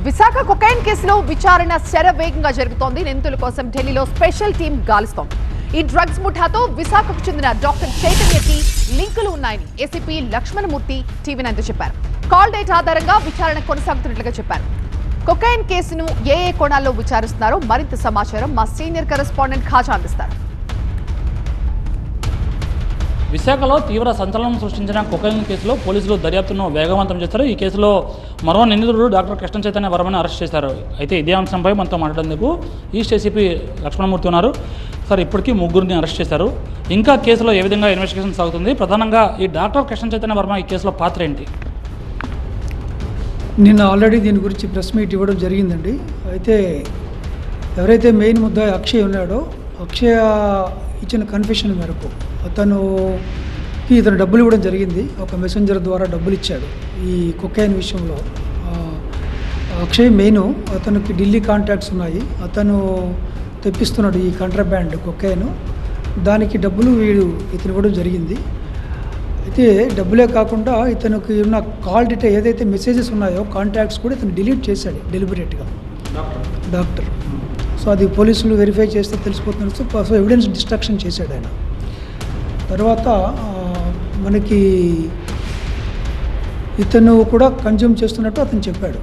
Visakha cocaine కేసులో విచారణ శరవేగంగా జరుగుతోంది. నిందితుల కోసం ఢిల్లీలో స్పెషల్ టీం గాలిస్తోంది. ఈ డ్రగ్స్ ముఠాతో విశాఖకు చెందిన డాక్టర్ చైతన్యకి లింకులు ఉన్నాయని ఏసీపీ లక్ష్మణమూర్తి టీవీ నైన్తో చెప్పారు. కాల్ డేటా ఆధారంగా విచారణ కొనసాగుతున్నట్లుగా చెప్పారు. కొకైన్ కేసును ఏ కోణాల్లో విచారిస్తున్నారో మరింత సమాచారం మా సీనియర్ కరెస్పాండెంట్ ఖాజా అందిస్తారు. విశాఖలో తీవ్ర సంచలనం సృష్టించిన కొకైన్ కేసులో పోలీసులు దర్యాప్తును వేగవంతం చేస్తారు. ఈ కేసులో మరో నిందితుడు డాక్టర్ కృష్ణ చైతన్య వర్మని అరెస్ట్ చేశారు. అయితే ఇదే అంశంపై మనతో మాట్లాడేందుకు ఈస్ట్ ఏసీపీ లక్ష్మణమూర్తి ఉన్నారు. సార్, ఇప్పటికీ ముగ్గురిని అరెస్ట్ చేశారు. ఇంకా కేసులో ఏ విధంగా ఇన్వెస్టిగేషన్ సాగుతుంది? ప్రధానంగా ఈ డాక్టర్ కృష్ణ చైతన్య వర్మ ఈ కేసులో పాత్ర ఏంటి? నిన్న ఆల్రెడీ దీని గురించి ప్రెస్ మీట్ ఇవ్వడం జరిగిందండి. అయితే ఎవరైతే మెయిన్ ముద్దాయి అక్షయ్ ఉన్నాడో, అక్షయ ఇచ్చిన కన్ఫెషన్ మేరకు ఇతను డబ్బులు ఇవ్వడం జరిగింది. ఒక మెసెంజర్ ద్వారా డబ్బులు ఇచ్చాడు ఈ కొకైన్ విషయంలో. అక్షయ్ మెయిన్, అతనికి ఢిల్లీ కాంటాక్ట్స్ ఉన్నాయి. అతను తెప్పిస్తున్నాడు ఈ కాంట్రాబ్యాండ్ కొకైన్. దానికి డబ్బులు ఇతను ఇవ్వడం జరిగింది. అయితే డబ్బులే కాకుండా ఇతనికి ఉన్న కాల్ డేటా ఏదైతే మెసేజెస్ ఉన్నాయో, కాంటాక్ట్స్ కూడా ఇతను డిలీట్ చేశాడు డెలిబరేట్గా డాక్టర్. సో అది పోలీసులు వెరిఫై చేస్తే తెలిసిపోతున్నారు. సో ఎవిడెన్స్ డిస్ట్రక్షన్ చేశాడు ఆయన. తర్వాత మనకి ఇతను కూడా కన్జ్యూమ్ చేస్తున్నట్టు అతను చెప్పాడు.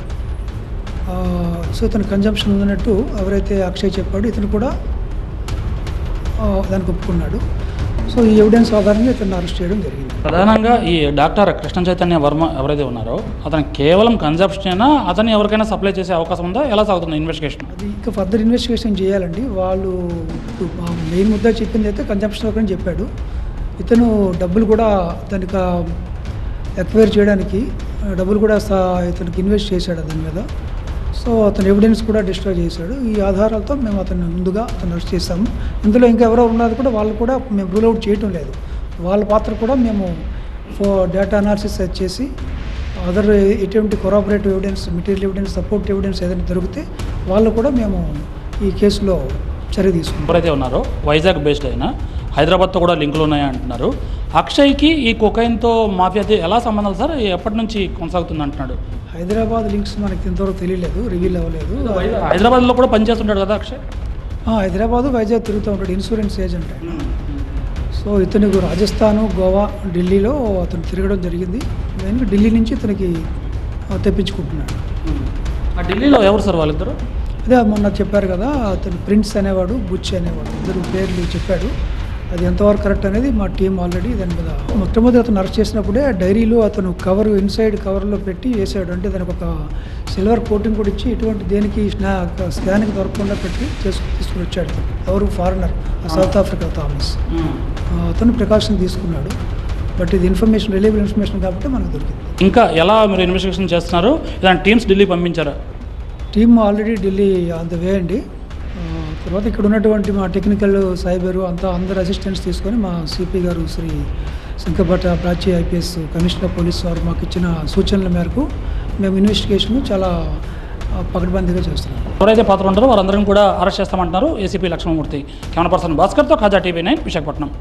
సో ఇతను కన్జంప్షన్ ఉన్నట్టు ఎవరైతే అక్షయ్ చెప్పాడు, ఇతను కూడా దానికి ఒప్పుకున్నాడు. సో ఈ ఎవిడెన్స్ ఆధారంగా ఇతను అరెస్ట్ చేయడం జరిగింది. ప్రధానంగా ఈ డాక్టర్ కృష్ణ చైతన్య వర్మ ఎవరైతే ఉన్నారో అతను కేవలం కన్జంప్షన్, అతను ఎవరికైనా సప్లై చేసే అవకాశం ఉందా? ఎలా సాగుతుంది ఇన్వెస్టిగేషన్? అది ఇంకా ఫర్దర్ ఇన్వెస్టిగేషన్ చేయాలండి. వాళ్ళు మెయిన్ ముద్దా చెప్పింది అయితే కన్జంప్షన్ ఒకని చెప్పాడు. ఇతను డబ్బులు కూడా దానికి ఎక్వైర్ చేయడానికి డబ్బులు కూడా ఇతనికి ఇన్వెస్ట్ చేశాడు దాని మీద. సో అతను ఎవిడెన్స్ కూడా డిస్ట్రాయ్ చేశాడు. ఈ ఆధారాలతో మేము అతను ముందుగా అరెస్ట్ చేశాము. ఇందులో ఇంకా ఎవరో ఉన్నది కూడా వాళ్ళు కూడా మేము రూల్ అవుట్ చేయటం లేదు. వాళ్ళ పాత్ర కూడా మేము డేటా అనాలిసిస్ చేసి అదర్ ఎటువంటి corroborative evidence, material evidence, support evidence ఏదైనా దొరికితే వాళ్ళు కూడా మేము ఈ కేసులో చర్య తీసుకుంటాం. ఎవరైతే ఉన్నారో వైజాగ్ బేస్డ్ అయినా హైదరాబాద్తో కూడా లింకులు ఉన్నాయి అంటున్నారు. అక్షయ్కి ఈ కొకైన్తో మాఫియాతో ఎలా సంబంధాలు సార్? ఎప్పటి నుంచి కొనసాగుతుంది అంటున్నాడు? హైదరాబాద్ లింక్స్ మనకి ఇంతవరకు తెలియలేదు, రివీల్ అవ్వలేదు. హైదరాబాద్లో కూడా పనిచేస్తుంటాడు కదా అక్షయ్? హైదరాబాదు, వైజాగ్ తిరుగుతూ ఉంటాడు, ఇన్సూరెన్స్ ఏజెంట్ ఆయన. సో ఇతనికి రాజస్థాను, గోవా, ఢిల్లీలో అతను తిరగడం జరిగింది. మెయిన్గా ఢిల్లీ నుంచి ఇతనికి తెప్పించుకుంటున్నాడు. ఢిల్లీలో ఎవరు సార్ వాళ్ళిద్దరు? అదే మొన్న చెప్పారు కదా, అతను ప్రిన్స్ అనేవాడు, బుచ్ అనేవాడు, ఇద్దరు పేర్లు చెప్పాడు. అది ఎంతవరకు కరెక్ట్ అనేది మా టీం ఆల్రెడీ దాని మీద మొట్టమొదటి అతను అరెస్ట్ చేసినప్పుడే డైరీలో అతను కవర్ ఇన్సైడ్ కవర్లో పెట్టి వేసాడు. అంటే దానికి ఒక సిల్వర్ కోటింగ్ కూడా ఇచ్చి ఇటువంటి దేనికి స్కాన్కి దొరకకుండా పెట్టి తీసుకుని వచ్చాడు. ఎవరు ఫారినర్, సౌత్ ఆఫ్రికా థామస్. అతను ప్రికాషన్ తీసుకున్నాడు. బట్ ఇది ఇన్ఫర్మేషన్, రిలయబుల్ ఇన్ఫర్మేషన్ కాబట్టి మనకు దొరికింది. ఇంకా ఎలా మీరు ఇన్వెస్టిగేషన్ చేస్తున్నారు? ఇలాంటి టీమ్స్ ఢిల్లీ పంపించారా? Team already Delhi on the way అండి. తర్వాత ఇక్కడ ఉన్నటువంటి మా టెక్నికల్ సైబరు అందరు అసిస్టెంట్స్ తీసుకొని మా సిపి గారు శ్రీ శంకర్భట్ట ప్రాచ్య ఐపీఎస్ కమిషనర్ పోలీస్ వారు మాకు ఇచ్చిన సూచనల మేరకు మేము ఇన్వెస్టిగేషన్ చాలా పకడ్బందీగా చేస్తున్నాం. ఎవరైతే పాత్ర ఉంటారో వారందరం కూడా అరెస్ట్ చేస్తామంటున్నారు ఏసీపీ లక్ష్మణమూర్తి. కెమెరా పర్సన్ భాస్కర్తో ఖాజా టీవీ 9 విశాఖపట్నం.